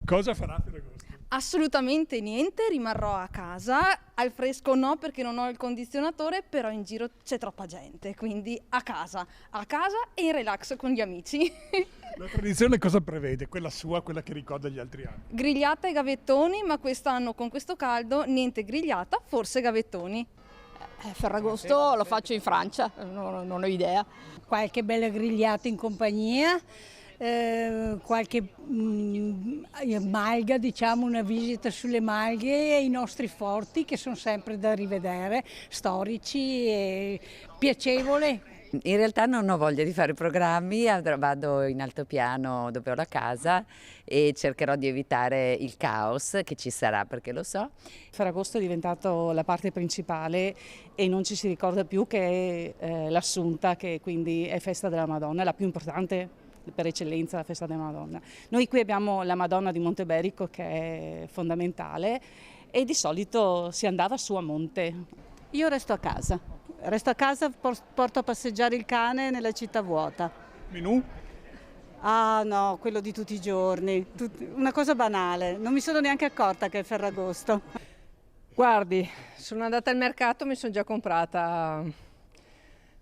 Cosa farà Ferragosto? Assolutamente niente, rimarrò a casa, al fresco no perché non ho il condizionatore, però in giro c'è troppa gente, quindi a casa e in relax con gli amici. La tradizione cosa prevede? Quella sua, quella che ricorda gli altri anni? Grigliata e gavettoni, ma quest'anno con questo caldo niente grigliata, forse gavettoni. Ferragosto lo faccio in Francia, non ho idea. Qualche bella grigliata in compagnia, qualche malga, diciamo una visita sulle malghe e i nostri forti che sono sempre da rivedere, storici e piacevole. In realtà non ho voglia di fare programmi, vado in altopiano dove ho la casa e cercherò di evitare il caos che ci sarà perché lo so. Ferragosto è diventato la parte principale e non ci si ricorda più che è l'Assunta, che quindi è festa della Madonna, è la più importante per eccellenza, la festa della Madonna. Noi qui abbiamo la Madonna di Monteberico che è fondamentale e di solito si andava su a monte. Io resto a casa. Resto a casa, porto a passeggiare il cane nella città vuota. Menù? Ah no, quello di tutti i giorni, una cosa banale, non mi sono neanche accorta che è Ferragosto. Guardi, sono andata al mercato, mi sono già comprata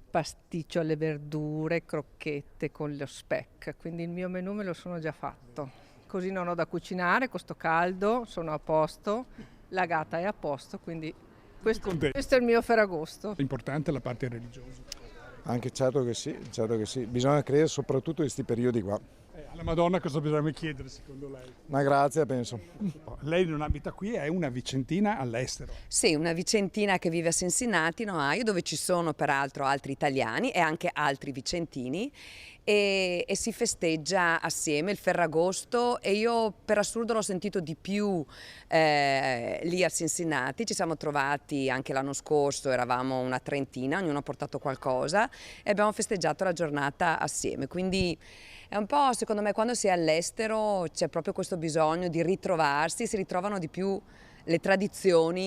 pasticcio alle verdure, crocchette con lo speck, quindi il mio menù me lo sono già fatto. Così non ho da cucinare, con sto caldo sono a posto, la gatta è a posto, quindi questo è il mio Ferragosto. L'importante è la parte religiosa. Anche certo che sì, bisogna credere soprattutto in questi periodi qua. Alla Madonna cosa bisogna chiedere secondo lei? Una grazia penso. Lei non abita qui, è una vicentina all'estero. Sì, una vicentina che vive a Cincinnati, in Ohio, dove ci sono peraltro altri italiani e anche altri vicentini e si festeggia assieme il Ferragosto e io per assurdo l'ho sentito di più lì a Cincinnati. Ci siamo trovati anche l'anno scorso, eravamo una trentina, ognuno ha portato qualcosa e abbiamo festeggiato la giornata assieme, quindi è un po', secondo me, quando si è all'estero c'è proprio questo bisogno di ritrovarsi, si ritrovano di più le tradizioni.